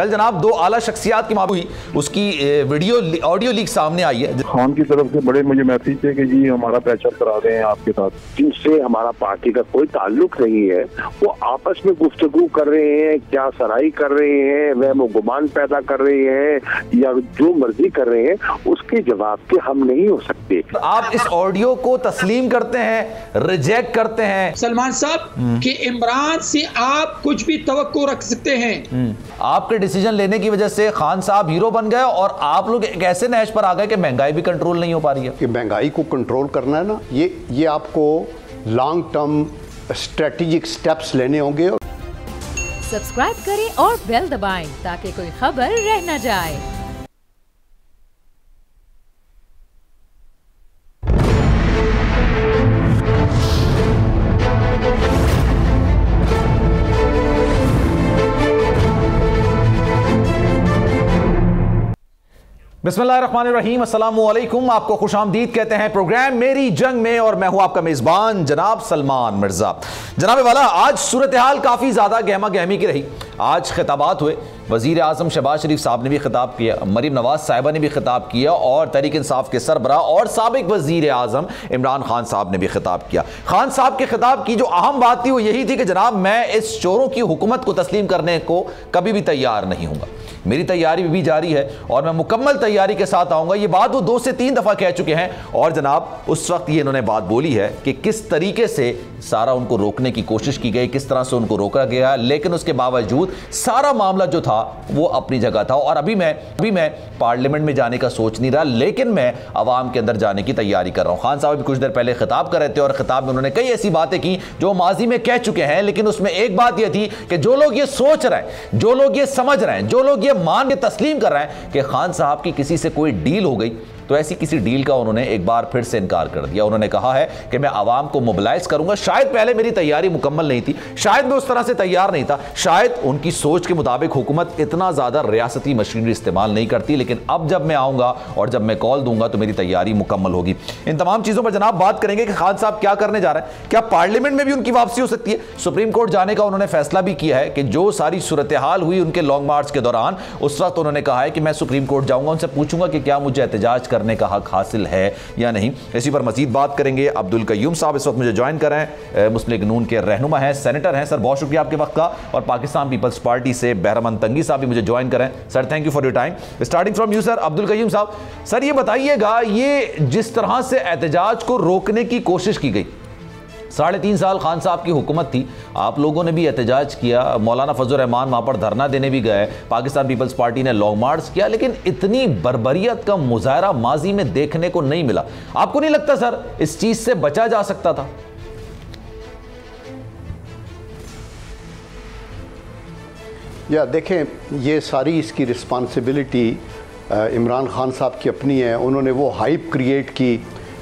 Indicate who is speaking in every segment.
Speaker 1: कल जनाब दो आला शख्सियात की मामूली उसकी वीडियो ऑडियो लीक सामने आई है।
Speaker 2: खान की तरफ से बड़े मुझे मैसेज थे कि जी हमारा प्रेशर करा रहे हैं आपके साथ,
Speaker 3: जिनसे हमारा पार्टी का कोई ताल्लुक नहीं है, वो आपस में गुफ्तगू कर रहे हैं, क्या सराई कर रहे हैं, वह गुमान पैदा कर रहे हैं या जो मर्जी कर रहे हैं, उसके जवाब के हम नहीं हो सकते।
Speaker 1: आप इस ऑडियो को तस्लीम करते हैं, रिजेक्ट करते हैं?
Speaker 4: सलमान साहब कि इमरान से आप कुछ भी तवक्को रख सकते हैं।
Speaker 1: आपके डिसीजन लेने की वजह से खान साहब हीरो बन गए और आप लोग एक ऐसे नहज पर आ गए कि महंगाई भी कंट्रोल नहीं हो पा रही है।
Speaker 5: कि महंगाई को कंट्रोल करना है ना, ये आपको लॉन्ग टर्म स्ट्रेटेजिक स्टेप्स लेने होंगे।
Speaker 6: सब्सक्राइब करें और बेल दबाएं ताकि कोई खबर रह न जाए।
Speaker 1: बिस्मिल्लाहिर्रहमानिर्रहीम, अस्सलामुअलैकुम। आपको खुशामदीद कहते हैं प्रोग्राम मेरी जंग में और मैं हूं आपका मेज़बान जनाब सलमान मिर्ज़ा। जनाब वाला, आज सूरत हाल काफ़ी ज़्यादा गहमा गहमी की रही। आज खिताबात हुए, वज़ीर आज़म शहबाज शरीफ साहब ने भी खिताब किया, मरीम नवाज साहिबा ने भी खिताब किया और तहरीक इंसाफ के सरबराह और साबिक वज़ीर आज़म इमरान खान साहब ने भी खिताब किया। खान साहब के खिताब की जो अहम बात थी वो यही थी कि जनाब मैं इस चोरों की हुकूमत को तस्लीम करने को कभी भी तैयार नहीं हूँगा, मेरी तैयारी भी जारी है और मैं मुकम्मल तैयारी के साथ आऊँगा। ये बात वो 2 से 3 दफ़ा कह चुके हैं और जनाब उस वक्त ये इन्होंने बात बोली है कि किस तरीके से सारा उनको रोकने की कोशिश की गई, किस तरह से उनको रोका गया, लेकिन उसके बावजूद सारा मामला जो था वो अपनी जगह था। और अभी मैं पार्लियामेंट में जाने का सोच नहीं रहा, लेकिन मैं अवाम के अंदर जाने की तैयारी कर रहा हूँ। खान साहब भी कुछ देर पहले खिताब कर रहे थे और खिताब में उन्होंने कई ऐसी बातें की जो माजी में कह चुके हैं, लेकिन उसमें एक बात यह थी कि जो लोग ये सोच रहे हैं, जो लोग ये समझ रहे हैं, जो लोग ये मान के तस्लीम कर रहे हैं कि खान साहब की किसी से कोई डील हो गई, तो ऐसी किसी डील का उन्होंने एक बार फिर से इनकार कर दिया। उन्होंने कहा है कि मैं आवाम को मोबिलाइज करूंगा। शायद पहले मेरी तैयारी मुकम्मल नहीं थी, शायद मैं उस तरह से तैयार नहीं था, शायद उनकी सोच के मुताबिक हुकूमत इतना ज्यादा रियासती मशीनरी इस्तेमाल नहीं करती, लेकिन अब जब मैं आऊंगा और जब मैं कॉल दूंगा तो मेरी तैयारी मुकम्मल होगी। इन तमाम चीजों पर जनाब बात करेंगे कि खान साहब क्या करने जा रहे हैं, क्या पार्लियामेंट में भी उनकी वापसी हो सकती है। सुप्रीम कोर्ट जाने का उन्होंने फैसला भी किया है कि जो सारी सूरत हाल हुई उनके लॉन्ग मार्च के दौरान, उस वक्त उन्होंने कहा है कि मैं सुप्रीम कोर्ट जाऊंगा, उनसे पूछूंगा कि क्या मुझे एहतजाज करने का हक हासिल है या नहीं। इसी पर मजीद बात करेंगे। अब्दुल कय्यूम साहब इस वक्त मुझे ज्वाइन कर रहे हैं, मुस्लिम लीग नून के रहनुमा हैं, सेनेटर हैं। सर बहुत शुक्रिया आपके वक्त का। और पाकिस्तान पीपल्स पार्टी से बहरमन तंगी साहब भी मुझे ज्वाइन कर रहे हैं। Sir thank you for your time. Starting from you sir, Abdul Qayyum साहब, सर ये बताइएगा, ये जिस तरह से एहतजाज को रोकने की कोशिश की गई, 3.5 साल खान साहब की हुकूमत थी, आप लोगों ने भी एहतजाज किया, मौलाना फजल रहमान वहाँ पर धरना देने भी गए, पाकिस्तान पीपल्स पार्टी ने लॉन्ग मार्च किया, लेकिन इतनी बर्बरियत का मुजाहरा माजी में देखने को नहीं मिला। आपको नहीं लगता सर इस चीज़ से बचा जा सकता था?
Speaker 5: या देखें, ये सारी इसकी रिस्पॉन्सिबिलिटी इमरान खान साहब की अपनी है। उन्होंने वो हाइप क्रिएट की,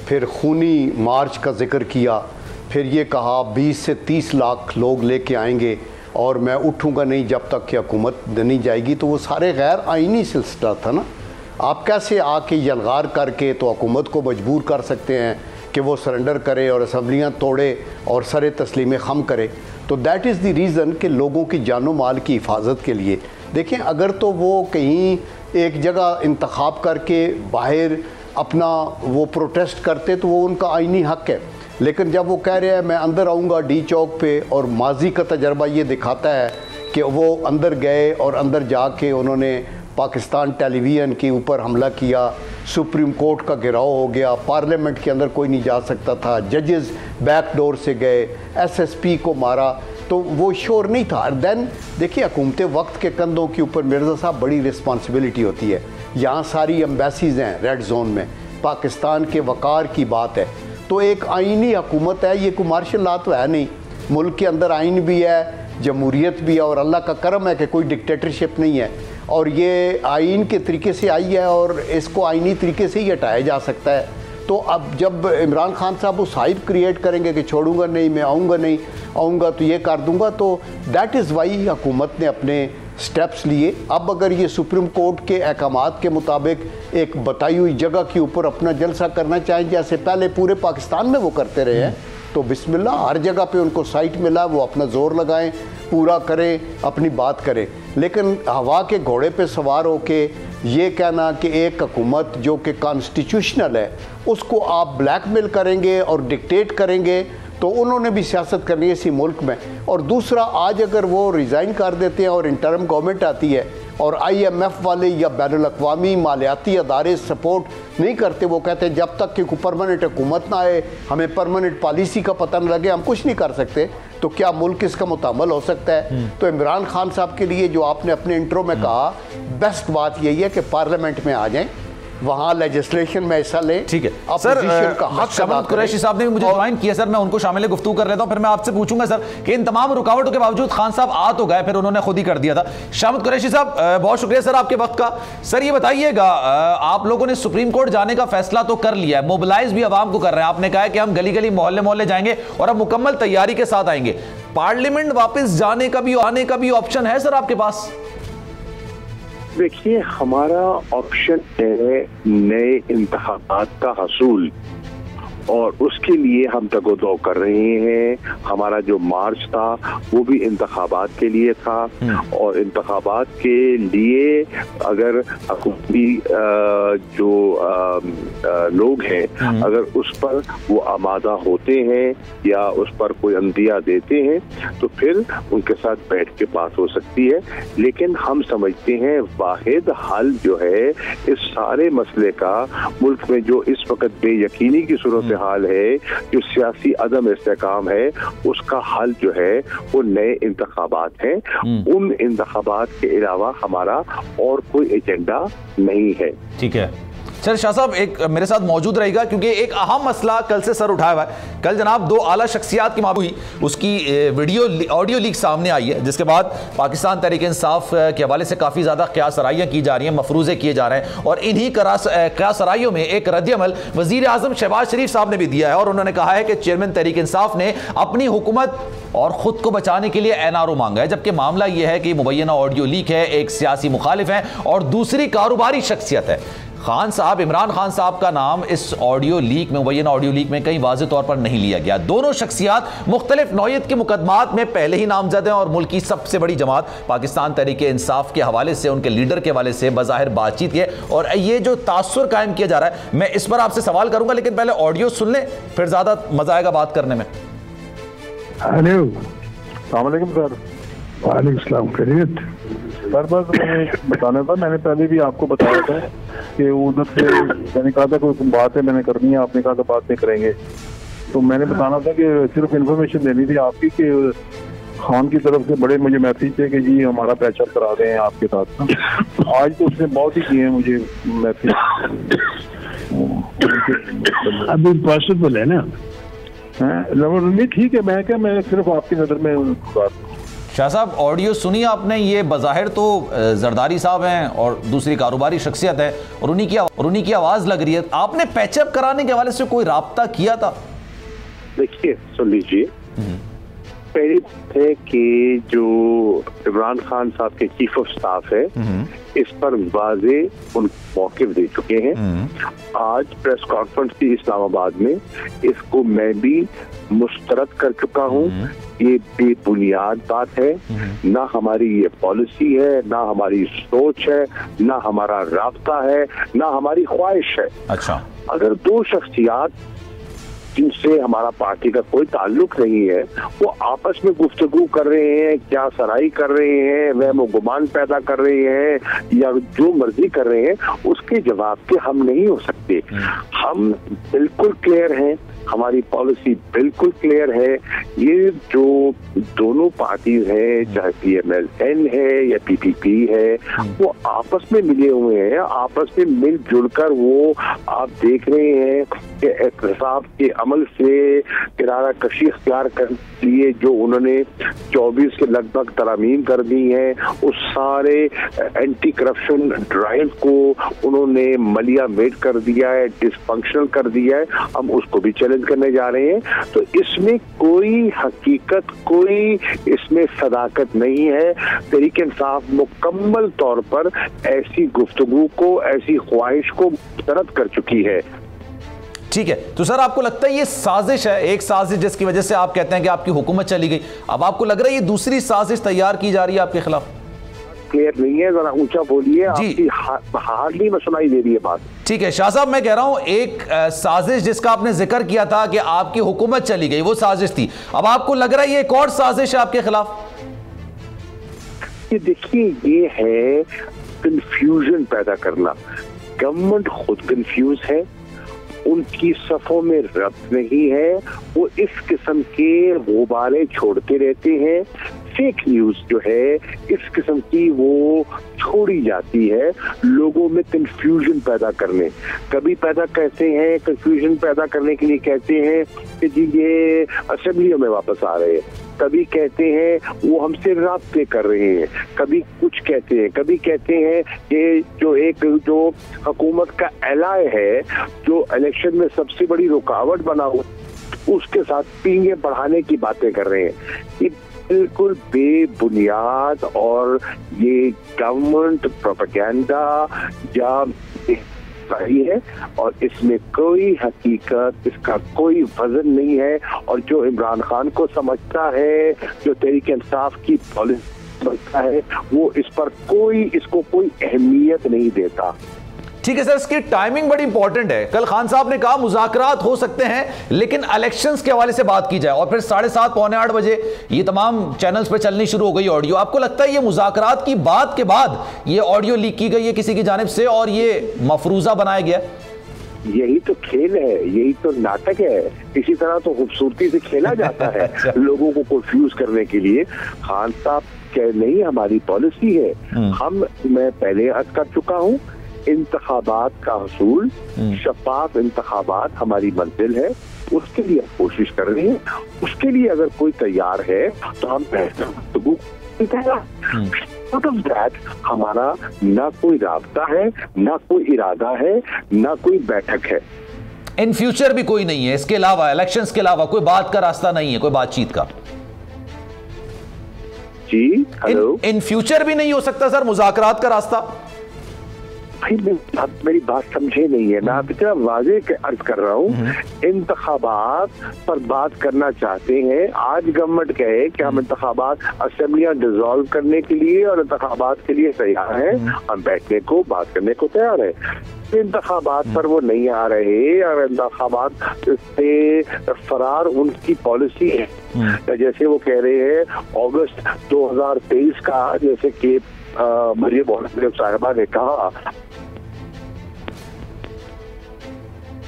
Speaker 5: फिर खूनी मार्च का जिक्र किया, फिर ये कहा 20 से 30 लाख लोग लेके आएंगे और मैं उठूँगा नहीं जब तक कि हुकूमत नहीं जाएगी। तो वो सारे गैर आइनी सिलसिला था ना। आप कैसे आके यलगार करके तो हुकूमत को मजबूर कर सकते हैं कि वो सरेंडर करे और असम्बलियाँ तोड़े और सरे तस्लीम खम करे। तो दैट इज़ द रीज़न कि लोगों की जानो माल की हिफाजत के लिए, देखें, अगर तो वो कहीं एक जगह इंतखाब करके बाहर अपना वो प्रोटेस्ट करते तो वो उनका आइनी हक़ है, लेकिन जब वो कह रहे हैं मैं अंदर आऊँगा डी चौक पे, और माजी का तजर्बा ये दिखाता है कि वो अंदर गए और अंदर जाके उन्होंने पाकिस्तान टेलीविज़न के ऊपर हमला किया, सुप्रीम कोर्ट का घेराव हो गया, पार्लियामेंट के अंदर कोई नहीं जा सकता था, जजेस बैक डोर से गए, एसएसपी को मारा, तो वो शोर नहीं था। देन देखिए, हुकूमत वक्त के कंधों के ऊपर मिर्ज़ा साहब बड़ी रिस्पॉन्सिबिलिटी होती है। यहाँ सारी एम्बेसीज़ हैं रेड जोन में, पाकिस्तान के वक़ार की बात है, तो एक आइनी हुकूमत है, ये कोई मार्शल लॉ तो है नहीं, मुल्क के अंदर आइन भी है, जमहूरियत भी है और अल्लाह का करम है कि कोई डिक्टेटरशिप नहीं है, और ये आइन के तरीके से आई है और इसको आइनी तरीके से ही हटाया जा सकता है। तो अब जब इमरान खान साहब उस हाइप क्रिएट करेंगे कि छोड़ूंगा नहीं, मैं आऊँगा नहीं, आऊँगा तो ये कर दूँगा, तो दैट इज़ वाई हुकूमत ने अपने स्टेप्स लिए। अब अगर ये सुप्रीम कोर्ट के अहकामात के मुताबिक एक बताई हुई जगह के ऊपर अपना जलसा करना चाहें, जैसे पहले पूरे पाकिस्तान में वो करते रहे हैं, तो बिस्मिल्लाह, हर जगह पे उनको साइट मिला, वो अपना जोर लगाएं, पूरा करें, अपनी बात करें। लेकिन हवा के घोड़े पे सवार होके ये कहना कि एक हुकूमत जो कि कॉन्स्टिट्यूशनल है उसको आप ब्लैकमेल करेंगे और डिक्टेट करेंगे, तो उन्होंने भी सियासत करनी है इसी मुल्क में। और दूसरा, आज अगर वो रिज़ाइन कर देते हैं और इंटरम गवर्नमेंट आती है और IMF वाले या बैनुल-अक़वामी मालियाती अदारे सपोर्ट नहीं करते, वो कहते हैं जब तक कि कोई परमानेंट हुकूमत ना आए, हमें परमानेंट पॉलिसी का पता न लगे, हम कुछ नहीं कर सकते, तो क्या मुल्क इसका मुतामल हो सकता है? तो इमरान खान साहब के लिए जो आपने अपने इंट्रो में कहा, बेस्ट बात यही है कि पार्लियामेंट में आ जाएं, वहाँ लेजिस्लेशन में हिस्सा लें।
Speaker 1: ठीक है
Speaker 5: सर,
Speaker 1: शमन कुरैशी साहब ने भी मुझे ज्वाइन किया सर, मैं उनको शामिल गुफ्तगू कर लेता हूँ, फिर मैं आपसे पूछूंगा सर कि इन तमाम रुकावटों के बावजूद खान साहब आ तो गए, फिर उन्होंने खुद ही कर दिया था। शमन कुरैशी साहब, बहुत शुक्रिया सर आपके वक्त का। सर ये बताइएगा, आप लोगों ने सुप्रीम कोर्ट जाने का फैसला तो कर लिया है, मोबिलाइज भी आवाम को कर रहे हैं, आपने कहा है कि हम गली गली मोहल्ले मोहल्ले जाएंगे और अब मुकम्मल तैयारी के साथ आएंगे, पार्लियामेंट वापस जाने का भी आने का भी ऑप्शन है सर आपके पास?
Speaker 3: देखिए, हमारा ऑप्शन है नए इंतखाबात का हसूल, और उसके लिए हम तगोदो कर रहे हैं। हमारा जो मार्च था वो भी इंतखाबात के लिए था, और इंतखाबात के लिए अगर हुकूमती जो लोग हैं, अगर उस पर वो आमादा होते हैं या उस पर कोई अंदिया देते हैं, तो फिर उनके साथ बैठ के बात हो सकती है। लेकिन हम समझते हैं वाहिद हल जो है इस सारे मसले का, मुल्क में जो इस वक्त बेयकीनी की सूरत हाल है, जो सियासी अदम इस्तेकाम है, उसका हल जो है वो नए इंतखाबात हैं। उन इंतखाबात के अलावा हमारा और कोई एजेंडा नहीं है।
Speaker 1: ठीक है सर, शाह साहब एक मेरे साथ मौजूद रहेगा क्योंकि एक अहम मसला कल से सर उठाया हुआ है। कल जनाब दो आला शख्सियात की मामूली उसकी ऑडियो लीक सामने आई है, जिसके बाद पाकिस्तान तहरीक इंसाफ के हवाले से काफ़ी ज़्यादा क़यासराइयाँ की जा रही हैं, मफरूज़े किए जा रहे हैं, और इन्हीं क़यासराइयों में एक रद्द-ए-अमल वज़ीर आज़म शहबाज शरीफ साहब ने भी दिया है, और उन्होंने कहा है कि चेयरमैन तहरीक इंसाफ ने अपनी हुकूमत और ख़ुद को बचाने के लिए NRO मांगा है, जबकि मामला यह है कि मुबैना ऑडियो लीक है, एक सियासी मुखालिफ है और दूसरी कारोबारी शख्सियत है। खान साहब, इमरान खान साहब का नाम इस ऑडियो लीक में, मुबैना ऑडियो लीक में कहीं वाज़ेह तौर पर नहीं लिया गया। दोनों शख्सियात मुख्तलिफ नौयत के मुकदमात में पहले ही नामजद हैं, और मुल्क की सबसे बड़ी जमात पाकिस्तान तहरीक इंसाफ के हवाले से, उनके लीडर के हवाले से बज़ाहिर बातचीत है, और ये जो तासुर कायम किया जा रहा है, मैं इस पर आपसे सवाल करूंगा, लेकिन पहले ऑडियो सुन लें, फिर ज़्यादा मजा आएगा बात करने में।
Speaker 2: हेलो, अस्सलाम वालेकुम सर। वालेकुम सलाम, खैरियत सर? बस मैंने बताना था, मैंने पहले भी आपको बताया था कि उधर से मैंने कहा था कोई बात है मैंने करनी है, आपने कहा था बात नहीं करेंगे, तो मैंने बताना था कि सिर्फ इन्फॉर्मेशन देनी थी आपकी कि खान की तरफ से बड़े मुझे मैसेज थे कि जी हमारा पैचअप करा दें आपके साथ। आज तो उसने बहुत ही किए हैं मुझे मैसेज।
Speaker 7: अभी पॉसिबल है ना?
Speaker 2: नहीं, ठीक है, मैं सिर्फ आपकी नज़र में
Speaker 1: शाह साहब, ऑडियो सुनी आपने? ये बज़ाहिर तो जरदारी साहब हैं और दूसरी कारोबारी शख्सियत है, और उन्हीं की आवाज़ लग रही है। आपने पैचअप कराने के हवाले से कोई राब्ता किया था?
Speaker 3: देखिए, सुन लीजिए, पहली बात है कि जो इमरान खान साहब के चीफ ऑफ स्टाफ है, इस पर वाजे उन मौक़िफ़ दे चुके हैं। आज प्रेस कॉन्फ्रेंस थी इस्लामाबाद में, इसको मैं भी मुस्तरद कर चुका हूँ। ये बेबुनियाद बात है, ना हमारी ये पॉलिसी है, ना हमारी सोच है, ना हमारा राब्ता है, ना हमारी ख्वाहिश है।
Speaker 1: अच्छा,
Speaker 3: अगर दो शख्सियात जिनसे हमारा पार्टी का कोई ताल्लुक नहीं है, वो आपस में गुफ्तगू कर रहे हैं, क्या सराई कर रहे हैं, वहम गुमान पैदा कर रहे हैं, या जो मर्जी कर रहे हैं, उसके जवाब के हम नहीं हो सकते। हम बिल्कुल क्लियर हैं, हमारी पॉलिसी बिल्कुल क्लियर है। ये जो दोनों पार्टीज हैं, चाहे PMLN है या PPP है, वो आपस में मिले हुए हैं, आपस में मिलजुल कर वो आप देख रहे हैं कि एहतसाब के अमल से किनारा कशी इख्तियार कर लिए, जो उन्होंने 24 के लगभग तरामीम कर दी हैं, उस सारे एंटी करप्शन ड्राइव को उन्होंने मलिया मेड कर दिया है, डिसफंक्शनल कर दिया है। हम उसको भी चैलेंज करने जा रहे हैं। तो इसमें कोई हकीकत, कोई इसमें सदाकत नहीं है। तहरीक इंसाफ मुकम्मल तौर पर ऐसी गुफ्तगू को, ऐसी ख्वाहिश को मुस्तरद कर चुकी है।
Speaker 1: ठीक है, तो सर आपको लगता है ये साजिश है, एक साजिश जिसकी वजह से आप कहते हैं कि आपकी हुकूमत चली गई, अब आपको लग रहा है ये दूसरी साजिश तैयार की जा रही है आपके खिलाफ?
Speaker 3: क्लियर नहीं है, जरा ऊंचा बोलिए, आपकी हार्डली में सुनाई दे रही है बात।
Speaker 1: ठीक है शाह साहब, मैं कह रहा हूं एक साजिश जिसका आपने जिक्र किया था कि आपकी हुकूमत चली गई, वो साजिश थी, अब आपको लग रहा है ये एक और साजिश है आपके खिलाफ?
Speaker 3: ये देखिए, ये है कंफ्यूजन पैदा करना। गवर्नमेंट खुद कंफ्यूज है, उनकी सफों में रब्त नहीं है, वो इस किस्म के गुब्बारे छोड़ते रहते हैं। फेक न्यूज जो है इस किस्म की वो छोड़ी जाती है लोगों में कंफ्यूजन पैदा करने। कभी पैदा कहते हैं, कंफ्यूजन पैदा करने के लिए कहते हैं कि जी ये असेंबलियों में वापस आ रहे हैं, कभी कहते हैं वो हमसे राब्ते कर रहे हैं, कभी कुछ कहते हैं, कभी कहते हैं कि जो हुकूमत का एलाय है, जो इलेक्शन में सबसे बड़ी रुकावट बना हुआ, उसके साथ पींगे बढ़ाने की बातें कर रहे हैं। ये बिल्कुल बेबुनियाद और ये गवर्नमेंट प्रोपेगेंडा या है, और इसमें कोई हकीकत, इसका कोई वजन नहीं है। और जो इमरान खान को समझता है, जो तहरीक इंसाफ की पॉलिसी समझता है, वो इसको कोई अहमियत नहीं देता।
Speaker 1: ठीक है सर, इसकी टाइमिंग बड़ी इंपॉर्टेंट है। कल खान साहब ने कहा मुज़ाकरात हो सकते हैं लेकिन इलेक्शंस के हवाले से बात की जाए, और फिर 7:30 पौने 8 बजे ये तमाम चैनल्स पे चलनी शुरू हो गई ऑडियो। आपको लगता है ये मुज़ाकरात की बात के बाद ये ऑडियो लीक की गई है किसी की जानिब से और ये मफरूजा बनाया गया?
Speaker 3: यही तो खेल है, यही तो नाटक है, इसी तरह तो खूबसूरती से खेला जाता है लोगों को कंफ्यूज करने के लिए। खान साहब कह नहीं, हमारी पॉलिसी है, मैं पहले अर्ज कर चुका हूँ, इंतखाबात का हसूल, शफाफ इंतखाबात हमारी मंजिल है, उसके लिए हम कोशिश कर रहे हैं। उसके लिए अगर कोई तैयार है तो हम हमारा ना कोई राब्ता है, ना कोई इरादा है, ना कोई बैठक है।
Speaker 1: इन फ्यूचर भी कोई नहीं है, इसके अलावा इलेक्शंस के अलावा कोई बात का रास्ता नहीं है, कोई बातचीत का?
Speaker 3: जी हेलो,
Speaker 1: इन फ्यूचर भी नहीं हो सकता सर मुज़ाकरात का रास्ता?
Speaker 3: भाई मेरी बात समझे नहीं है, मैं आप इतना वाज़ेह अर्ज कर रहा हूँ। इंतखाबात पर बात करना चाहते हैं, आज गवर्नमेंट कहे कि हम इंतखाबात असेंबलियां डिसॉल्व करने के लिए और इंतखाबात के लिए तैयार हैं, हम बैठने को बात करने को तैयार है। इंतखाबात पर वो नहीं आ रहे और इंतखाबात से फरार उनकी पॉलिसी है। जैसे वो कह रहे हैं अगस्त 2023 का, जैसे कि मरियम साहिबा ने कहा।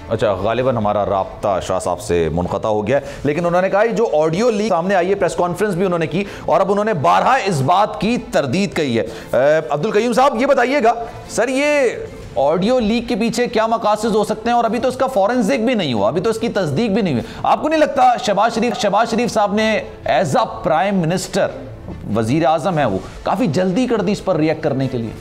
Speaker 1: अच्छा, गालिबन हमारा राब्ता शाह साहब से मुनक़ता हो गया, लेकिन उन्होंने कहा जो ऑडियो लीक सामने आई है, प्रेस कॉन्फ्रेंस भी उन्होंने की और अब उन्होंने 12 इस बात की तरदीद कही है। अब्दुल कयूम साहब ये बताइएगा सर, ये ऑडियो लीक के पीछे क्या मकासद हो सकते हैं, और अभी तो इसका फॉरेंसिक भी नहीं हुआ, अभी तो इसकी तस्दीक भी नहीं हुई। आपको नहीं लगता शहबाज शरीफ साहब ने एज अ प्राइम मिनिस्टर, वजीर आजम है वो, काफी जल्दी कर दी इस पर रिएक्ट करने के लिए?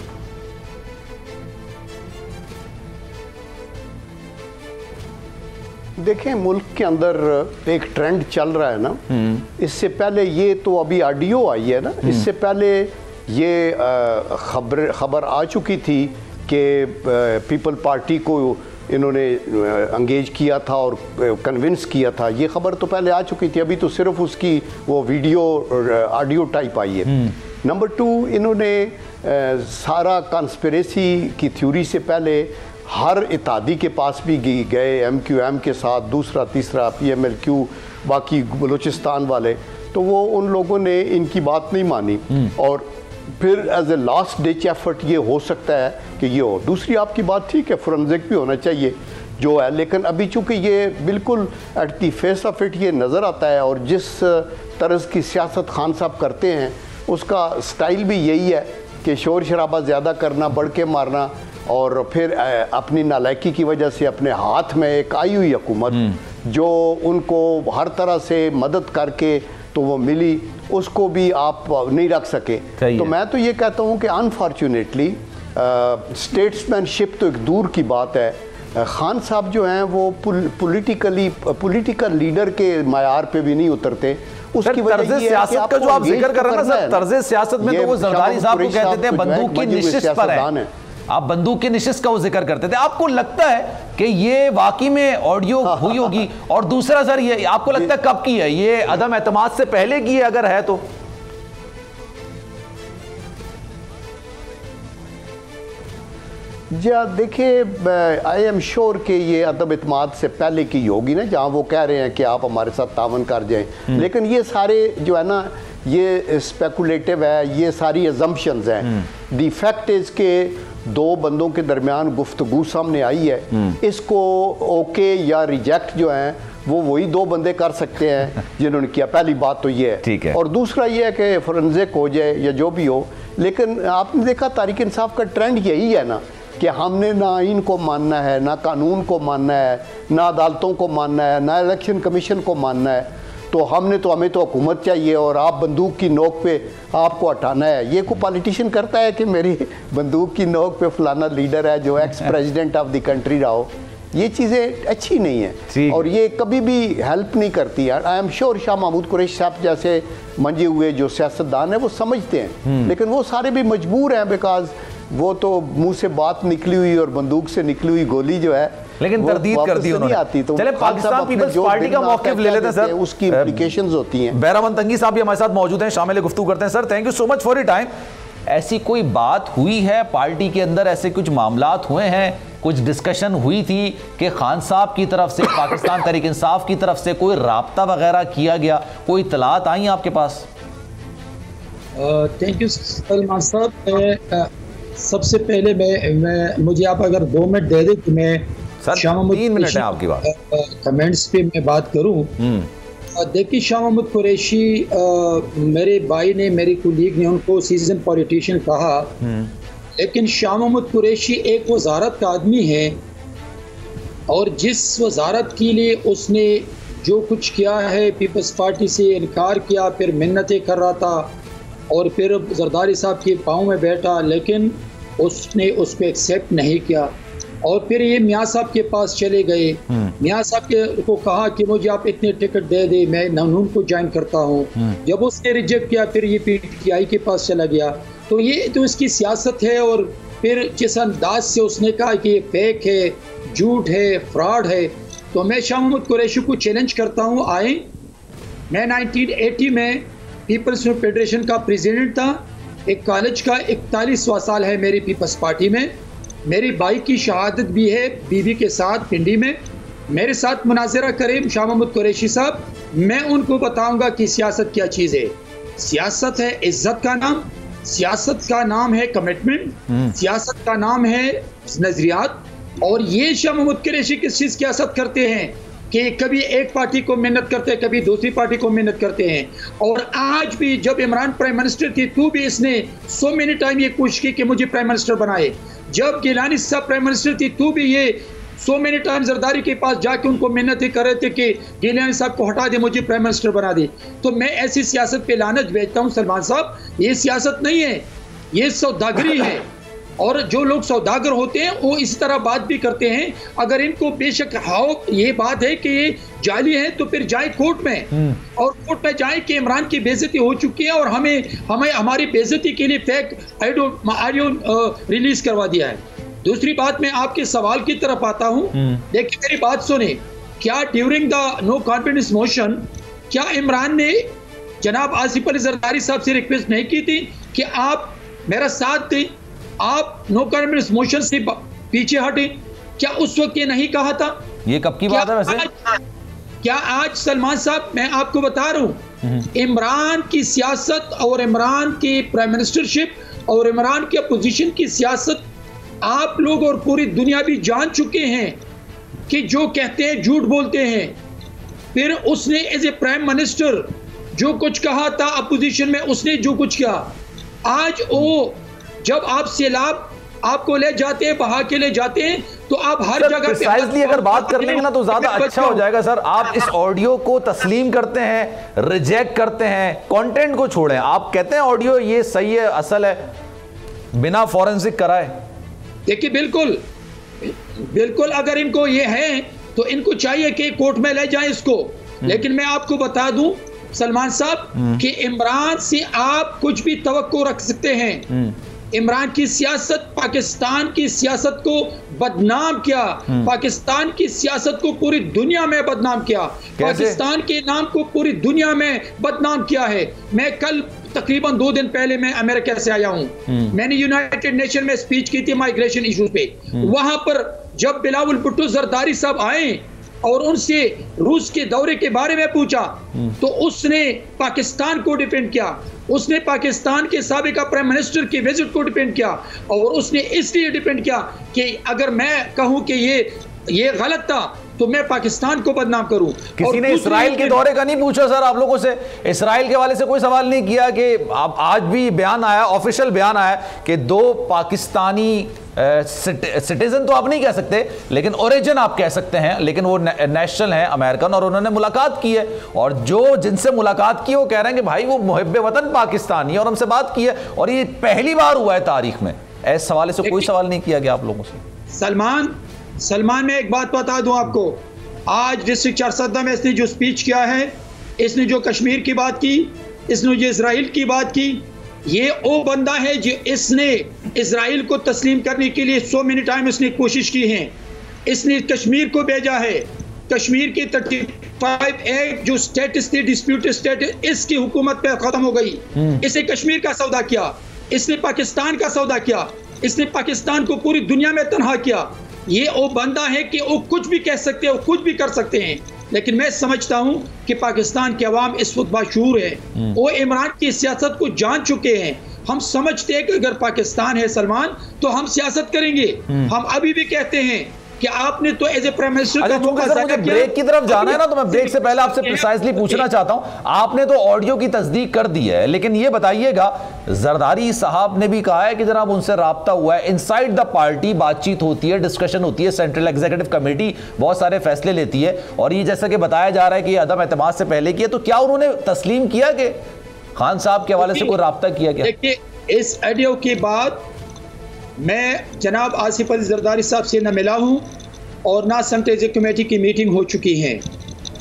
Speaker 5: देखें, मुल्क के अंदर एक ट्रेंड चल रहा है ना, इससे पहले ये तो अभी ऑडियो आई है ना, इससे पहले ये खबर आ चुकी थी कि पीपल पार्टी को इन्होंने एंगेज किया था और कन्विंस किया था। ये खबर तो पहले आ चुकी थी, अभी तो सिर्फ उसकी वो वीडियो ऑडियो टाइप आई है। नंबर 2, इन्होंने सारा कॉन्स्पिरेसी की थ्योरी से पहले हर इत्तेहादी के पास भी गए, MQM के साथ, दूसरा तीसरा PMLQ, बाकी बलूचिस्तान वाले, तो वो उन लोगों ने इनकी बात नहीं मानी और फिर as a last ditch effort ये हो सकता है कि ये हो। दूसरी आपकी बात ठीक है, फोरेंसिक भी होना चाहिए जो है, लेकिन अभी चूँकि ये बिल्कुल at the face of it ये नज़र आता है और जिस तरह की सियासत खान साहब करते हैं उसका स्टाइल भी यही है कि शोर शराबा ज़्यादा करना, बढ़ के मारना, और फिर अपनी नालायकी की वजह से अपने हाथ में एक आई हुई हुकूमत जो उनको हर तरह से मदद करके तो वो मिली, उसको भी आप नहीं रख सके। तो मैं तो ये कहता हूँ कि अनफॉर्चुनेटली स्टेट्समैनशिप तो एक दूर की बात है, खान साहब जो हैं वो पॉलिटिकल लीडर के मायार पे भी नहीं उतरते। उसकी वजह
Speaker 1: सियासत का जो आप जिक्र कर रहे हैं ना सर, तर्ज़े सियासत में तो वो जरदारी साहब को कहते थे बंदूक की निशिस्त पर है। आप बंदूक की नशिस्त का वो जिक्र करते थे, आपको लगता है कि ये वाकई में ऑडियो हुई होगी? और दूसरा सर, ये आपको लगता है कब की है? ये अदम एतमाद से पहले की है अगर है तो?
Speaker 5: जी देखिए, आई एम श्योर कि ये अदम इत्माद से पहले की होगी ना, जहाँ वो कह रहे हैं कि आप हमारे साथ तावन कर जाएं। लेकिन ये सारे जो है ना, ये स्पेकुलेटिव है, ये सारी अजम्पशंस हैं। द फैक्ट इज़ के दो बंदों के दरमियान गुफ्तगू सामने आई है, इसको ओके या रिजेक्ट जो है वो वही दो बंदे कर सकते हैं जिन्होंने किया। पहली बात तो ये है,
Speaker 1: ठीक है।
Speaker 5: और दूसरा ये है कि फोरेंसिक हो जाए या जो भी हो, लेकिन आपने देखा तहरीक इंसाफ का ट्रेंड यही है ना कि हमने ना आइन को मानना है, ना कानून को मानना है, ना अदालतों को मानना है, ना इलेक्शन कमीशन को मानना है। तो हमें तो हुकूमत चाहिए और आप बंदूक की नोक पे आपको हटाना है। ये कोई पॉलिटिशियन करता है कि मेरी बंदूक की नोक पे फलाना लीडर है जो ex president of the country रहा हो। ये चीज़ें अच्छी नहीं है और ये कभी भी हेल्प नहीं करती है। I am sure Shah Mahmood Qureshi साहब जैसे मंजे हुए जो सियासतदान है वो समझते हैं, लेकिन वो सारे भी मजबूर हैं, बिकॉज वो तो मुंह से बात निकली हुई और बंदूक से निकली हुई गोली जो है
Speaker 1: लेकिन तरदीद कर दी उन्होंने।
Speaker 5: आती तो
Speaker 1: चले पाकिस्तान पीपल्स पार्टी का मौक़िफ़ ले लेते हैं सर,
Speaker 5: उसकी इम्प्लिकेशंस होती हैं।
Speaker 1: बैरामन तंगी साहब भी हमारे साथ मौजूद हैं, शामिल गुफ्तगू करते हैं। Sir thank you so much for your time. ऐसी कोई बात हुई है पार्टी के अंदर, ऐसे कुछ मामलात हुए हैं, कुछ डिस्कशन हुई थी कि खान साहब की तरफ से पाकिस्तान तहरीक इंसाफ की तरफ से कोई राब्ता वगैरह किया गया, कोई इत्तलात आई आपके पास?
Speaker 4: थैंक यू सलमान साहब। सबसे पहले मैं मुझे आप अगर 2 मिनट दे दें तो मैं
Speaker 1: सर 3 मिनट है आपकी बात,
Speaker 4: कमेंट्स पे मैं बात करूं। देखिए, शाह महमूद कुरैशी मेरे भाई ने, मेरे कुलीग ने उनको सीजन पॉलिटिशियन कहा, लेकिन शाह महमूद कुरैशी एक वजारत का आदमी है और जिस वजारत के लिए उसने जो कुछ किया है, पीपल्स पार्टी से इनकार किया, फिर मिन्नतें कर रहा था और फिर जरदारी साहब के पाँव में बैठा, लेकिन उसने उसको एक्सेप्ट नहीं किया और फिर ये मियाँ साहब के पास चले गए। मियाँ साहब को कहा कि मुझे आप इतने टिकट दे दे, मैं नून को ज्वाइन करता हूँ। जब उसने रिजेक्ट किया फिर ये PTI के पास चला गया। तो ये तो इसकी सियासत है। और फिर जिस अंदाज से उसने कहा कि ये फेक है, झूठ है, फ्रॉड है, तो मैं शाह महमूद कुरैशी को चैलेंज करता हूँ, आए। मैं 1980 में पीपल्स फेडरेशन का प्रेसिडेंट था। एक कॉलेज का 41वां साल है मेरी पीपल्स पार्टी में। मेरी भाई की शहादत भी है बीवी के साथ पिंडी में। मेरे साथ मुनाजरा करें शाह महमूद कुरैशी साहब, मैं उनको बताऊंगा कि सियासत क्या चीज़ है। सियासत है इज्जत का नाम, सियासत का नाम है कमिटमेंट, सियासत का नाम है नजरियात। और ये शाह महमूद कुरैशी किस चीज़ की सियासत करते हैं कि कभी एक पार्टी को मेहनत करते हैं, कभी दूसरी पार्टी को मेहनत करते हैं। और आज भी जब इमरान प्राइम मिनिस्टर थी तो भी इसने सो मेनी टाइम ये कोशिश की कि मुझे प्राइम मिनिस्टर बनाए। जब गिलानी साहब प्राइम मिनिस्टर थी तो भी ये सो मेनी टाइम जरदारी के पास जाके उनको मेहनत कर रहे थे कि गिलानी साहब को हटा दे, मुझे प्राइम मिनिस्टर बना दे। तो मैं ऐसी सियासत पे लानत भेजता हूँ सलमान साहब, ये सियासत नहीं है, ये सौदागरी है। और जो लोग सौदागर होते हैं वो इस तरह बात भी करते हैं। अगर इनको बेशक ये बात है कि ये जाली है तो फिर जाए कोर्ट में और कोर्ट में जाए कि इमरान की बेइज्जती हो चुकी है और हमें हमारी बेइज्जती के लिए फेक ऑडियो रिलीज करवा दिया है। दूसरी बात, मैं आपके सवाल की तरफ आता हूँ। देखिए मेरी बात सुने, क्या during the no confidence motion क्या इमरान ने जनाब आसिफ अली जरदारी साहब से रिक्वेस्ट नहीं की थी कि आप मेरा साथ दें, आप नो कॉन्फिडेंस मोशन से पीछे हटे? क्या उस वक्त ये नहीं कहा था?
Speaker 1: ये कब की बात है वैसे?
Speaker 4: क्या आज सलमान साहब मैं आपको बता रहा हूं, इमरान की सियासत और इमरान की प्राइम मिनिस्टरशिप और इमरान की अपोजिशन की सियासत आप लोग और पूरी दुनिया भी जान चुके हैं कि जो कहते हैं झूठ बोलते हैं। फिर उसने एज ए प्राइम मिनिस्टर जो कुछ कहा था अपोजिशन में, उसने जो कुछ किया, आज वो जब आप सैलाब आपको ले जाते हैं, बहा के ले जाते हैं, तो आप हर जगह
Speaker 1: प्रिसाइजली अगर बात कर लेंगे ना तो ज्यादा अच्छा हो जाएगा। सर आप इस ऑडियो को तस्लीम करते हैं, रिजेक्ट करते हैं, कंटेंट को छोड़ें, आप कहते हैं ऑडियो ये सही है, असल है, बिना फॉरेंसिक कराए? देखिए
Speaker 4: बिल्कुल अगर इनको ये है तो इनको चाहिए कि कोर्ट में ले जाएं इसको। लेकिन मैं आपको बता दूं सलमान साहब कि इमरान से आप कुछ भी तवक्को रख सकते हैं, इमरान की सियासत पाकिस्तान की सियासत को बदनाम किया, पाकिस्तान की सियासत को पूरी दुनिया में बदनाम किया, पाकिस्तान के नाम को पूरी दुनिया में बदनाम किया है। मैं कल तकरीबन 2 दिन पहले मैं अमेरिका से आया हूं। मैंने यूनाइटेड नेशन में स्पीच की थी माइग्रेशन इश्यूज पे। वहां पर जब बिलावल भुट्टो जरदारी साहब आए और उनसे रूस के दौरे के बारे में पूछा तो उसने पाकिस्तान को डिफेंड किया, उसने पाकिस्तान के साबिका प्राइम मिनिस्टर के विजिट को डिफेंड किया और उसने इसलिए डिफेंड किया कि अगर मैं कहूं कि ये गलत था तो मैं पाकिस्तान को बदनाम करूं।
Speaker 1: किसी ने इसराइल के दौरे का नहीं पूछा सर आप लोगों से? इसराइल के हवाले से कोई सवाल नहीं किया कि आप आज भी बयान आया, ऑफिशियल बयान आया कि 2 पाकिस्तानी सिटीजन तो आप नहीं कह सकते लेकिन ओरिजिन आप कह सकते हैं, लेकिन वो नेशनल हैं अमेरिकन, और उन्होंने मुलाकात की है और जो जिनसे मुलाकात की वो कह रहे हैं कि भाई वो मुहिब्बे वतन पाकिस्तानी और हमसे बात की है, और ये पहली बार हुआ है तारीख में। ऐसे हवाले से कोई सवाल नहीं किया गया आप लोगों से।
Speaker 4: सलमान में एक बात बता दूं आपको, आज डिस्ट्रिक्ट चारसद्दा में इसने जो स्पीच किया है, इसने जो कश्मीर की बात की, इसने जो इजराइल की बात की, ये वो बंदा है जो इसने इजराइल को तस्लीम करने के लिए सो मेनी टाइम इसने कोशिश की है। इसने कश्मीर को भेजा है, कश्मीर की 35 एक्ट जो स्टेटस थी, डिस्प्यूटेड स्टेटस, इसकी हुकूमत पे खत्म हो गई। इसने कश्मीर का सौदा किया, इसने पाकिस्तान का सौदा किया, इसने पाकिस्तान को पूरी दुनिया में तनहा किया। ये वो बंदा है कि वो कुछ भी कह सकते हैं, वो कुछ भी कर सकते हैं, लेकिन मैं समझता हूं कि पाकिस्तान के अवाम इस वक्त बाशूर है, वो इमरान की सियासत को जान चुके हैं। हम समझते हैं कि अगर पाकिस्तान है सलमान तो हम सियासत करेंगे। हम अभी भी कहते हैं कि आपने तो एज ए प्राइम मिनिस्टर का मौका
Speaker 1: मुझे ब्रेक की तरफ जाना है ना, तो मैं ब्रेक से पहले आपसे प्रिसाइजली पूछना चाहता हूं, आपने तो ऑडियो की तस्दीक कर दी है, लेकिन ये बताइएगा जरदारी साहब ने भी कहा है कि जनाब उनसे राब्ता हुआ है, इनसाइड द पार्टी बातचीत होती है, डिस्कशन होती है, सेंट्रल एग्जीक्यूटिव कमेटी बहुत सारे फैसले लेती है, और ये जैसा कि बताया जा रहा है कि अदम एतमाद से पहले किया, तो क्या उन्होंने तस्लीम किया कि खान साहब के हवाले से कोई राब्ता किया गया?
Speaker 4: देखिए, इस ऑडियो के बाद मैं जनाब आसिफ अली जरदारी साहब से न मिला हूं और ना सेंट्रल एग्जीक्यूटिव कमेटी की मीटिंग हो चुकी है,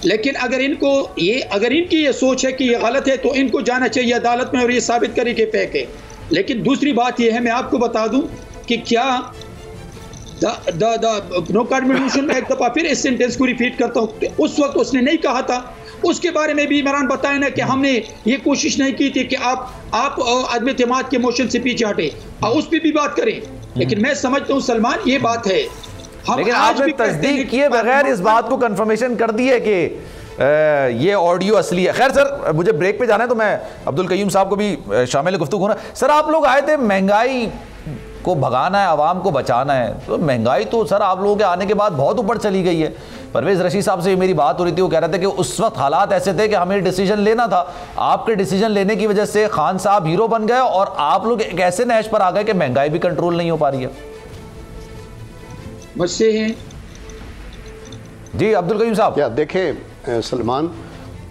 Speaker 4: लेकिन अगर इनकी ये सोच है कि ये गलत है तो इनको जाना चाहिए अदालत में और ये साबित करे कि फेक है। लेकिन दूसरी बात ये है, मैं आपको बता दूं कि क्या नो कॉन्स्टिट्यूशन में एक दफा फिर इस सेंटेंस को रिपीट करता हूं, उस वक्त उसने नहीं कहा था, उसके बारे में भी इमरान बताए ना कि हमने ये कोशिश नहीं की थी कि आप अदम एतमाद के मोशन से पीछे हटे, उस पर भी बात करें। लेकिन मैं समझता हूं सलमान ये बात है,
Speaker 1: लेकिन आपने तस्दीक किए बगैर इस बात को कंफर्मेशन कर दी है कि ये ऑडियो असली है। खैर सर, मुझे ब्रेक पे जाना है तो मैं अब्दुल कयूम साहब को भी शामिल गुफ्तगू होना। सर, आप लोग आए थे महंगाई को भगाना है, आवाम को बचाना है, तो महंगाई तो सर आप लोगों के आने के बाद बहुत ऊपर चली गई है। परवेज रशीद साहब से मेरी बात हो रही थी, वो कह रहे थे कि उस वक्त हालात ऐसे थे कि हमें डिसीजन लेना था, आपके डिसीजन लेने की वजह से खान साहब हीरो बन गए और आप लोग एक ऐसे नहज पर आ गए कि महंगाई भी कंट्रोल नहीं हो पा रही है।
Speaker 4: मुझसे हैं
Speaker 1: जी अब्दुल कयूम साहब।
Speaker 5: क्या देखें सलमान,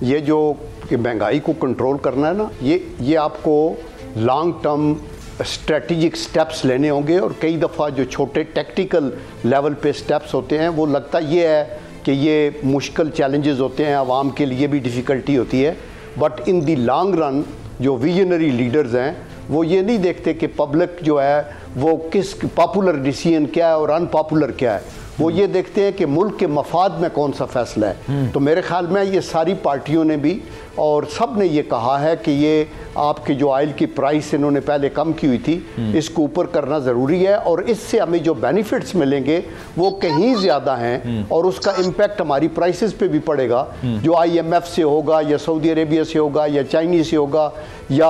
Speaker 5: ये जो महंगाई को कंट्रोल करना है ना, ये आपको लॉन्ग टर्म स्ट्रेटेजिक स्टेप्स लेने होंगे, और कई दफ़ा जो छोटे टेक्टिकल लेवल पे स्टेप्स होते हैं वो लगता ये है कि ये मुश्किल चैलेंजेस होते हैं, आवाम के लिए भी डिफ़िकल्टी होती है, but in the long run जो विजनरी लीडर्स हैं वो ये नहीं देखते कि पब्लिक जो है वो किस पॉपुलर डिसीजन क्या है और अनपॉपुलर क्या है, वो ये देखते हैं कि मुल्क के मफाद में कौन सा फैसला है। तो मेरे ख्याल में ये सारी पार्टियों ने भी और सब ने ये कहा है कि ये आपकी जो ऑयल की प्राइस इन्होंने पहले कम की हुई थी, इसको ऊपर करना ज़रूरी है, और इससे हमें जो बेनिफिट्स मिलेंगे वो कहीं ज़्यादा हैं, और उसका इम्पैक्ट हमारी प्राइसेस पे भी पड़ेगा, जो IMF से होगा या सऊदी अरेबिया से होगा या चाइनीज से होगा या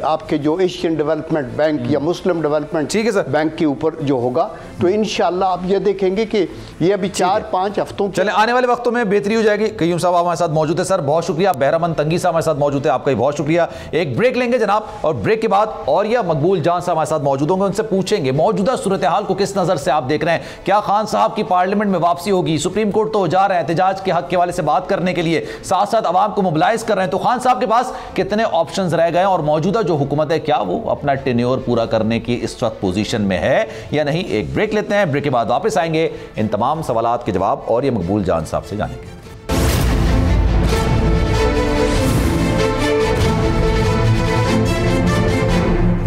Speaker 5: आपके जो एशियन डेवलपमेंट बैंक या मुस्लिम डेवलपमेंट बैंक के ऊपर जो होगा। तो इंशाल्लाह आप ये देखेंगे कि ये अभी 4-5 हफ्तों
Speaker 1: चले आने वाले वक्तों में बेहतरी हो जाएगी। कयूम साहब हमारे साथ मौजूद है। सर बहुत शुक्रिया। बहरामंद तंगी साहब हमारे साथ मौजूद है, आपका भी बहुत शुक्रिया। एक ब्रेक लेंगे जनाब, और ब्रेक के बाद और यह मकबूल जान साहब हमारे साथ मौजूद होंगे, उनसे पूछेंगे मौजूदा सूरत हाल को किस नजर से आप देख रहे हैं, क्या खान साहब की पार्लियामेंट में वापसी होगी, सुप्रीम कोर्ट तो जा रहे हैं एहतजाज के हक के हवाले से बात करने के लिए, साथ साथ आवाम को मोबिलाइज कर रहे हैं, तो खान साहब के पास कितने ऑप्शंस रह गए और मौजूदा जो हुकूमत है क्या वो अपना टेन्योर पूरा करने की इस वक्त पोजीशन में है या नहीं। एक ब्रेक लेते हैं, ब्रेक के बाद वापस आएंगे, इन तमाम सवालात के जवाब और ये मकबूल जान साहब से जानेंगे।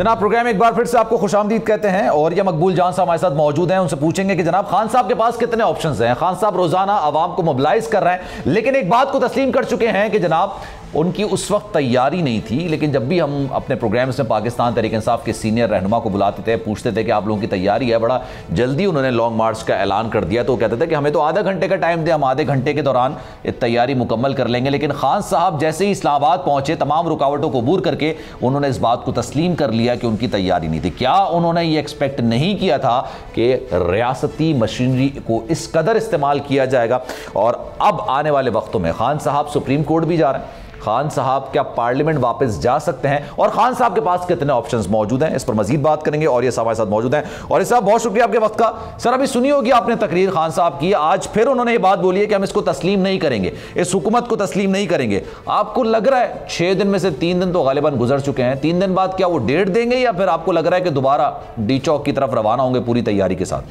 Speaker 1: जनाब प्रोग्राम एक बार फिर से आपको खुशामदीद कहते हैं और ये मकबूल जान साहब हमारे साथ मौजूद हैं। उनसे पूछेंगे कि जनाब खान साहब के पास कितने ऑप्शंस हैं। खान साहब रोजाना आवाम को मोबिलाइज कर रहे हैं, लेकिन एक बात को तस्लीम कर चुके हैं कि जनाब उनकी उस वक्त तैयारी नहीं थी। लेकिन जब भी हम अपने प्रोग्राम्स में पाकिस्तान तहरीक इंसाफ के सीनियर रहनुमा को बुलाते थे, पूछते थे कि आप लोगों की तैयारी है, बड़ा जल्दी उन्होंने लॉन्ग मार्च का ऐलान कर दिया, तो वो कहते थे कि हमें तो आधा घंटे का टाइम दे, हम आधे घंटे के दौरान तैयारी मुकम्मल कर लेंगे। लेकिन खान साहब जैसे ही इस्लामाबाद पहुंचे, तमाम रुकावटों को दूर करके उन्होंने इस बात को तस्लीम कर लिया कि उनकी तैयारी नहीं थी। क्या उन्होंने ये एक्सपेक्ट नहीं किया था कि रियासती मशीनरी को इस कदर इस्तेमाल किया जाएगा? और अब आने वाले वक्तों में खान साहब सुप्रीम कोर्ट भी जा रहे हैं, खान साहब क्या पार्लियामेंट वापस जा सकते हैं, और खान साहब के पास कितने ऑप्शंस मौजूद हैं, इस पर मजीद बात करेंगे। और ये हमारे साथ मौजूद हैं। और साहब बहुत शुक्रिया आपके वक्त का। सर अभी सुनी होगी आपने तकरीर खान साहब की, आज फिर उन्होंने ये बात बोली है कि हम इसको तस्लीम नहीं करेंगे, इस हुकूमत को तस्लीम नहीं करेंगे। आपको लग रहा है 6 दिन में से 3 दिन तो गालिबन गुजर चुके हैं, 3 दिन बाद क्या वो डेट देंगे, या फिर आपको लग रहा है कि दोबारा डी चौक की तरफ रवाना होंगे पूरी तैयारी के साथ?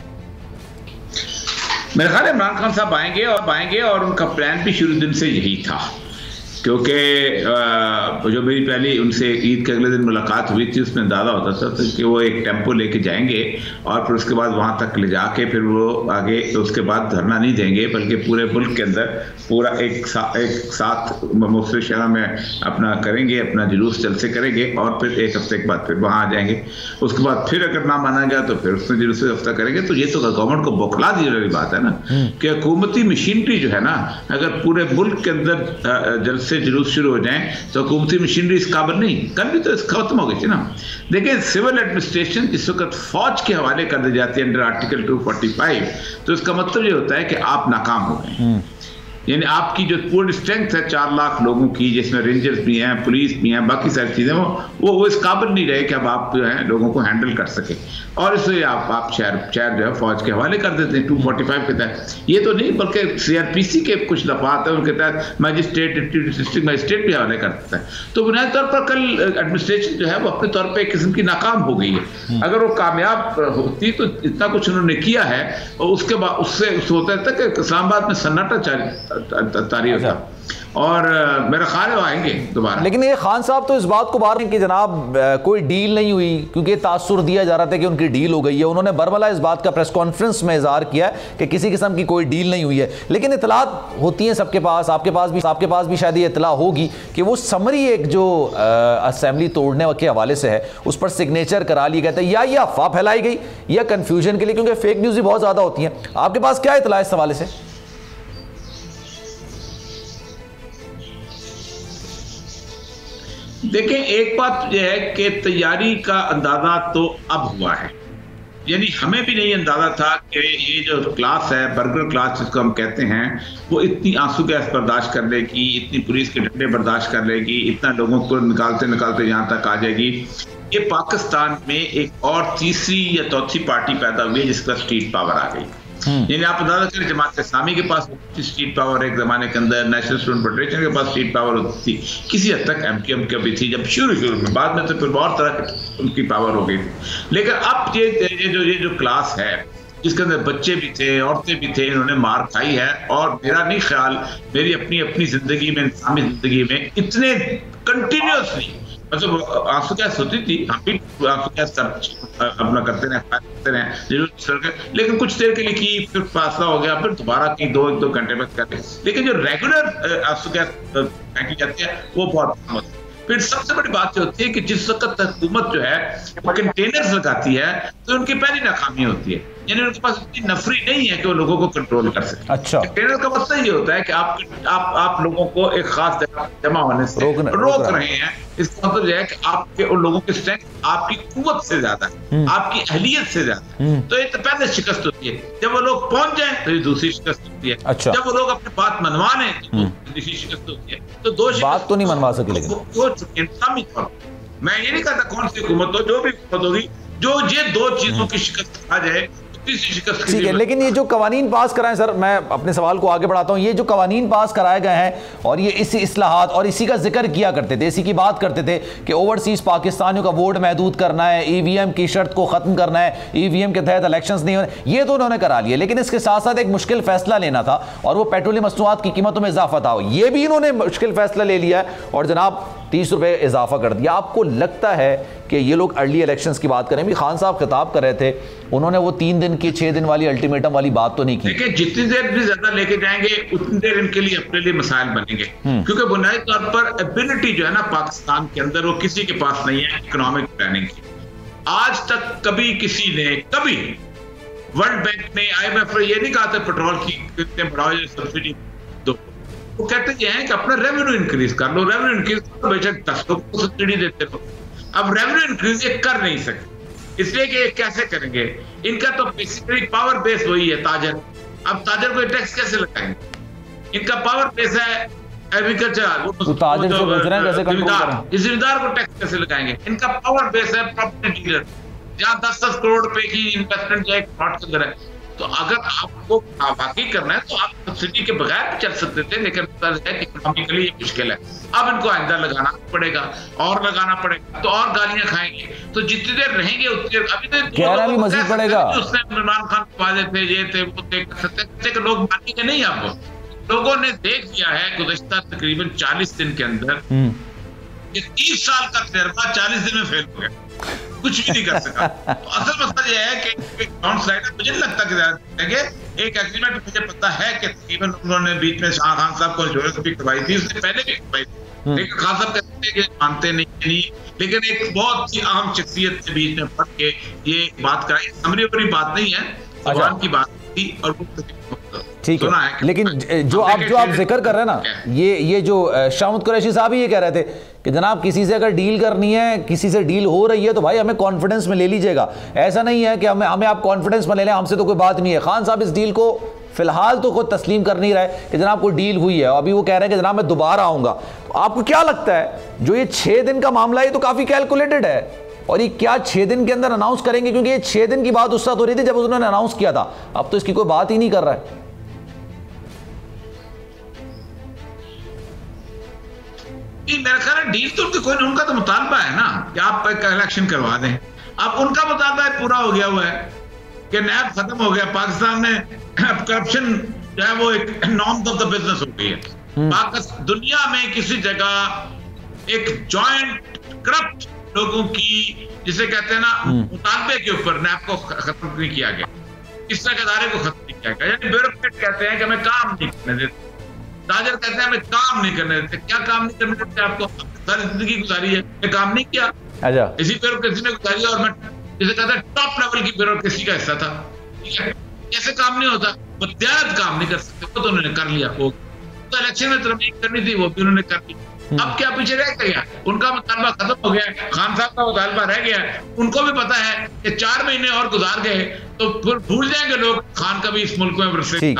Speaker 8: मेरे ख्याल है इमरान खान साहब आएंगे और उनका प्लान भी शुरू दिन से यही था, क्योंकि जो मेरी पहली उनसे ईद के अगले दिन मुलाकात हुई थी, उसमें अंदाज़ा होता था कि वो एक टेम्पो लेके जाएंगे और फिर उसके बाद वहाँ तक ले जाके फिर वो आगे उसके बाद धरना नहीं देंगे, बल्कि पूरे मुल्क के अंदर पूरा एक साथ मुख्तलिफ शहरों में अपना करेंगे, अपना जुलूस जलसे करेंगे और फिर एक हफ्ते के बाद फिर वहाँ आ जाएंगे। उसके बाद फिर अगर ना माना गया तो फिर उसमें जुलूस हफ्ता करेंगे। तो ये तो गवर्नमेंट को बौखला दी वाली बात है ना कि हुकूमती मशीनरी जो है ना, अगर पूरे मुल्क के अंदर जलसे से जुलूस शुरू हो जाएं तो हुकूमती मशीनरी इस काबिल नहीं, कल भी तो इसका खत्म हो गई थी ना। देखिए सिविल एडमिनिस्ट्रेशन जिस वक्त फौज के हवाले कर दी जाती है अंडर आर्टिकल 245, तो इसका मतलब ये होता है कि आप नाकाम हो गए। यानी आपकी जो पूरी स्ट्रेंथ है 4 लाख लोगों की, जिसमें रेंजर्स भी हैं, पुलिस भी हैं, बाकी सारी चीज़ें, वो इस काबिल नहीं रहे कि अब आप जो है लोगों को हैंडल कर सके, और इसलिए आप शहर जो है फौज के हवाले कर देते हैं 245 के तहत। ये तो नहीं, बल्कि CRPC के कुछ दफात है उनके तहत मजिस्ट्रेट, डिस्ट्रिक्ट मजिस्ट्रेट भी हवाले कर देता है। तो बुनियादी तौर पर कल एडमिनिस्ट्रेशन जो है वो अपने तौर पर एक किस्म की नाकाम हो गई है। अगर वो कामयाब होती तो इतना कुछ उन्होंने किया है, और उसके बाद उससे होता था कि इस्लामाबाद में सन्नाटा तारी होता, और मेरा ख्याल है आएंगे दोबारा।
Speaker 1: लेकिन ये खान साहब तो इस बात को बार कि जनाब कोई डील नहीं हुई, क्योंकि तासुर दिया जा रहा था कि उनकी डील हो गई है। उन्होंने बरमला इस बात का प्रेस कॉन्फ्रेंस में इजहार किया कि किसी किस्म की कोई डील नहीं हुई है। लेकिन इतलात होती हैं सबके पास, आपके पास भी शायद ये इतला होगी कि वो समरी एक जो असेंबली तोड़ने के हवाले से है उस पर सिग्नेचर करा लिया गया था, या ये अफवाह फैलाई गई या कन्फ्यूजन के लिए, क्योंकि फेक न्यूज़ भी बहुत ज़्यादा होती हैं। आपके पास क्या इतला इस हवाले से?
Speaker 8: देखें, एक बात यह है कि तैयारी का अंदाजा तो अब हुआ है, यानी हमें भी नहीं अंदाजा था कि ये जो क्लास है, बर्गर क्लास जिसको हम कहते हैं, वो इतनी आंसू गैस बर्दाश्त कर लेगी, इतनी पुलिस के डंडे बर्दाश्त कर लेगी, इतना लोगों को निकालते निकालते यहाँ तक आ जाएगी। ये पाकिस्तान में एक और तीसरी या चौथी पार्टी पैदा हुई है जिसका स्ट्रीट पावर आ गई। यानी आप अंदाजा करें, जमात इस्लामी के पास स्ट्रीट पावर एक जमाने के अंदर, नेशनल स्टूडेंट फेडरेशन के पास स्ट्रीट पावर होती थी, किसी हद तक MKM की भी थी जब शुरू में, बाद में तो फिर बहुत तरह की उनकी पावर हो गई थी। लेकिन अब ये जो क्लास है जिसके अंदर बच्चे भी थे, औरतें भी थे, इन्होंने मार खाई है। और मेरा नहीं ख्याल, मेरी अपनी जिंदगी में, इंसानी जिंदगी में इतने कंटिन्यूसली मतलब आंसू गैस होती थी, हम भी आंसू गैस अपना करते रहे जरूर, लेकिन कुछ देर के लिए की, फिर फासला हो गया, फिर दोबारा की 2 घंटे में करते। लेकिन जो रेगुलर आंसू गैस फेंकी जाती है वो बहुत कम होती है। फिर सबसे बड़ी बात ये होती है कि जिस वक्त हुकूमत जो है कंटेनर्स लगाती है तो उनकी पहली नाकामी होती है, यानी उनके पास इतनी नफरी नहीं है कि वो लोगों को कंट्रोल कर सके।
Speaker 1: अच्छा,
Speaker 8: कंटेनर का मतलब ये होता है कि आप लोगों को एक खास जगह जमा होने से रोक रहे हैं। इसका मतलब यह है कि आपके उन लोगों की स्ट्रेंथ आपकी कुव्वत से ज्यादा है, आपकी अहलियत से ज्यादा है। तो ये तो पहले शिकस्त होती है, जब वो लोग पहुंच जाए तो ये दूसरी शिकस्त होती है।
Speaker 1: अच्छा,
Speaker 8: जब वो लोग अपनी बात मनवा लें तो दूसरी शिकस्त होती है। तो 2
Speaker 1: बात तो नहीं मनवा सके, लेकिन
Speaker 8: इंतजामी तौर पर मैं ये नहीं कहता कौन सी हुकूमत हो, जो भी हुकूमत होगी, जो ये 2 चीजों की शिकस्त आ जाए, ठीक है।
Speaker 1: लेकिन ये जो कवानीन पास कराए, सर मैं अपने सवाल को आगे बढ़ाता हूँ, ये जो कवानीन पास कराए गए हैं और ये इसी इस्लाहात और इसी का जिक्र किया करते थे, इसी की बात करते थे कि ओवरसीज पाकिस्तानियों का वोट महदूद करना है, EVM की शर्त को खत्म करना है, EVM के तहत इलेक्शंस नहीं होने, ये तो उन्होंने करा लिए। लेकिन इसके साथ साथ एक मुश्किल फैसला लेना था और वो पेट्रोलियम मसनूआत की कीमतों में इजाफा था, ये भी इन्होंने मुश्किल फैसला ले लिया है। और जनाब 30 रुपए इजाफा कर दिया। आपको लगता है कि ये लोग अर्ली इलेक्शंस की बात करें? भी खान साहब खिताब कर रहे थे, उन्होंने वो 3 दिन की 6 दिन वाली अल्टीमेटम वाली बात तो नहीं की।
Speaker 8: देखिए, जितनी देर भी ज्यादा लेके जाएंगे उतनी देर इनके लिए अपने लिए मसाइल बनेंगे, क्योंकि बुनियादी तौर पर एबिलिटी जो है ना पाकिस्तान के अंदर वो किसी के पास नहीं है इकोनॉमिक प्लानिंग की। आज तक कभी किसी ने, कभी वर्ल्ड बैंक ने, IMF ने ये नहीं कहा था पेट्रोल की कितने बढ़ाओ सब्सिडी दो। वो कहते ये हैं कि अपना रेवेन्यू इंक्रीज कर लो, रेवेन्यू इंक्रीज कर लो, बेशक 10 लोगों को सब्सिडी देते रहो। अब रेवेन्यू इंक्रीज ये कर नहीं सकते, इसलिए कि ये कैसे करेंगे? इनका तो बेसिकली पावर बेस वही है ताजर। अब ताजर को टैक्स कैसे लगाएंगे? इनका पावर बेस है एग्रीकल्चर, वो
Speaker 1: ताजर से पूछ रहे हैं कैसे कंट्रोल करें?
Speaker 8: जिम्मेदार को टैक्स कैसे लगाएंगे? इनका पावर बेस है प्रॉपर्टी डीलर, जहां 10-10 करोड़ रुपए की इन्वेस्टमेंट जो है प्लॉट के अंदर है। तो अगर आपको वाकई करना है तो आप सब्सिडी के बगैर चल सकते थे, लेकिन इकोनॉमिकली ये मुश्किल है। अब इनको आइंदा लगाना पड़ेगा और लगाना पड़ेगा, तो और गालियां खाएंगे। तो जितनी देर रहेंगे उतनी देर, अभी तो
Speaker 1: कहना भी मजीद पड़ेगा।
Speaker 8: उसने इमरान खान वादे थे, ये थे, वो थे, सकते लोग मानेंगे नहीं। आपको लोगों ने देख लिया है गुज़श्ता तकरीबन 40 दिन के अंदर कि 30 साल का तजर्बा 40 दिन में फेल हो गया, कुछ भी नहीं कर सका। तो असल मसला यह है कि स्लाइड मुझे नहीं लगता कि एक एग्रीमेंट मुझे पता है कि तकरीबन उन्होंने बीच में शाह खान साहब को इंश्योरेंस भी करवाई थी, उससे पहले भी करवाई थी, लेकिन खान साहब कहते हैं कि मानते नहीं। लेकिन एक बहुत ही अहम शख्सियत के बीच में पढ़ के ये बात कराई, समरी अपनी बात नहीं है, भगवान की बात थी और
Speaker 1: ठीक है। लेकिन जो आप जिक्र कर रहे हैं ना, ये जो शाहमद कुरैशी साहब ही ये कह रहे थे कि जनाब किसी से अगर डील करनी है, किसी से डील हो रही है तो भाई हमें कॉन्फिडेंस में ले लीजिएगा। ऐसा नहीं है कि हमें आप कॉन्फिडेंस में ले लें, हमसे तो कोई बात नहीं है। खान साहब इस डील को फिलहाल तो खुद तस्लीम कर नहीं रहे कि जनाब कोई डील हुई है, अभी वो कह रहे हैं कि जनाब मैं दोबारा आऊंगा। तो आपको क्या लगता है जो ये 6 दिन का मामला है तो काफी कैलकुलेटेड है, और ये क्या 6 दिन के अंदर अनाउंस करेंगे? क्योंकि ये 6 दिन की बात उस वक्त हो रही थी जब उन्होंने अनाउंस किया था, अब तो इसकी कोई बात ही नहीं कर रहा है।
Speaker 8: मेरा ख्याल है डील तो कोई, उनका तो मुतालबा है ना कि आप इलेक्शन करवा दें। अब उनका मुतालबा पूरा हो गया हुआ है कि नैब खत्म हो गया, पाकिस्तान में करप्शन जो है वो एक नॉर्म ऑफ द बिजनेस हो गई है। दुनिया में किसी जगह एक जॉइंट करप्ट लोगों की, जिसे कहते हैं ना, मुतालबे के ऊपर नैब को खत्म नहीं किया गया, इस तरह के इदारे को खत्म नहीं किया गया। यानी ब्यूरोक्रेट कहते हैं कि हमें काम नहीं करने देते, ताजर कहते हैं हमें काम नहीं करने देते। क्या काम नहीं करने देते? आपको सारी जिंदगी गुजारी है, मैं काम नहीं किया, इसी ब्यूरोक्रेसी में गुजारी, और मैं जिसे कहते हैं टॉप लेवल की ब्यूरोक्रेसी का हिस्सा था। ठीक है, कैसे काम नहीं होता? बदयात काम नहीं कर सकते, वो तो उन्होंने कर लिया। वो तो इलेक्शन में तरमीम करनी थी, वो भी उन्होंने कर ली। अब क्या पीछे रह गया? उनका मुतालबा खत्म हो गया, खान साहब का मुतालबा रह गया। उनको भी पता है कि 4 महीने और गुजार गए तो फिर भूल जाएंगे लोग खान का भी इस मुल्क में बरसे।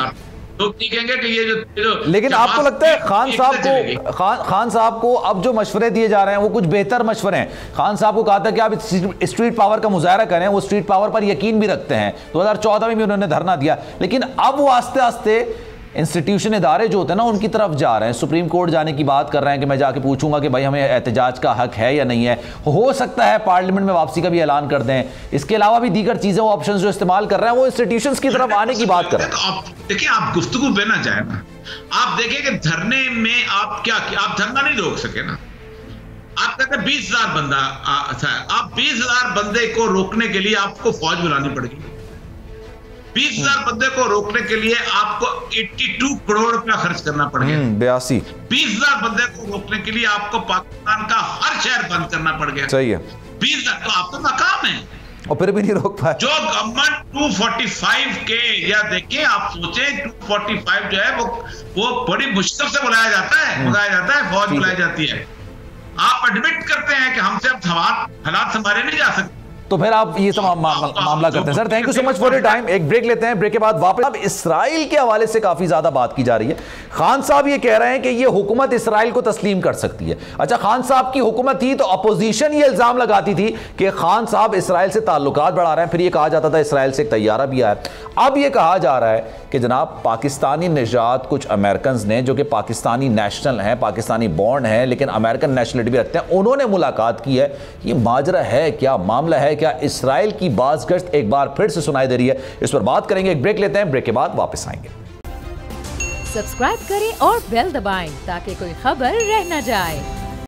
Speaker 8: लोग कहेंगे कि ये जो
Speaker 1: लेकिन आपको लगता है खान साहब को अब जो मशवरे दिए जा रहे हैं वो कुछ बेहतर मशवरे हैं? खान साहब को कहा था कि आप स्ट्रीट पावर का मुजाहरा करें, वो स्ट्रीट पावर पर यकीन भी रखते हैं, 2014 में भी उन्होंने धरना दिया, लेकिन अब वो आस्ते आस्ते इंस्टीट्यूशन इदारे जो होते हैं ना उनकी तरफ जा रहे हैं, सुप्रीम कोर्ट जाने की बात कर रहे हैं कि मैं जाके पूछूंगा कि भाई हमें एहतजाज का हक है या नहीं है। हो सकता है पार्लियामेंट में वापसी का भी ऐलान कर दें। इसके अलावा भी दीगर चीजें, वो ऑप्शन जो इस्तेमाल कर रहे हैं वो इंस्टीट्यूशंस की तरफ आने की बात कर रहे हैं।
Speaker 8: देखिए, आप गुफ्तगू पे ना जाए ना, आप देखें कि धरने में आप क्या, आप धरना नहीं रोक सके ना। आप कहते हैं 20,000 बंदा था, आप 20,000 बंदे को रोकने के लिए आपको फौज बुलानी पड़ेगी। 20,000 बंदे को रोकने के लिए आपको 82 करोड़ रुपया खर्च करना पड़ेगा।
Speaker 1: 82
Speaker 8: 20,000 बंदे को रोकने के लिए आपको पाकिस्तान का हर शहर बंद करना पड़ गया।
Speaker 1: सही है,
Speaker 8: 20,000 तो आप तो नाकाम है
Speaker 1: और फिर भी नहीं रोक पाए।
Speaker 8: जो गवर्नमेंट 245 के, या देखिए आप सोचें 245 जो है वो बड़ी मुश्किल से बुलाया जाता है, फौज बुलाई जाती है। आप एडमिट करते हैं कि हमसे अब हालात संभाले नहीं जा सकते,
Speaker 1: तो फिर आप ये सब मामला करते हैं। Sir thank you so much for your time. एक ब्रेक लेते हैं, ब्रेक के बाद वापस। अब इसराइल के हवाले से काफी ज्यादा बात की जा रही है। खान साहब ये कह रहे हैं कि ये हुकूमत इसराइल को तस्लीम कर सकती है। अच्छा, खान साहब की हुकूमत थी तो अपोजिशन ये इल्जाम लगाती थी कि खान साहब इसराइल से ताल्लुकात बढ़ा रहे हैं, फिर ये कहा जाता था इसराइल से एक तैयारा भी आया। अब ये कहा जा रहा है कि जनाब पाकिस्तानी निजात कुछ अमेरिकन ने जो कि पाकिस्तानी नेशनल हैं, पाकिस्तानी बॉर्न हैं, लेकिन अमेरिकन नेशनलिटी भी रखते हैं, उन्होंने मुलाकात की है। ये माजरा है क्या, मामला है क्या? इसराइल की बाज़गश्त एक बार फिर से सुनाई दे रही है, इस पर बात करेंगे। एक ब्रेक लेते हैं, ब्रेक के बाद वापस आएंगे।
Speaker 6: सब्सक्राइब करें और बेल दबाएं ताकि कोई खबर रह न जाए।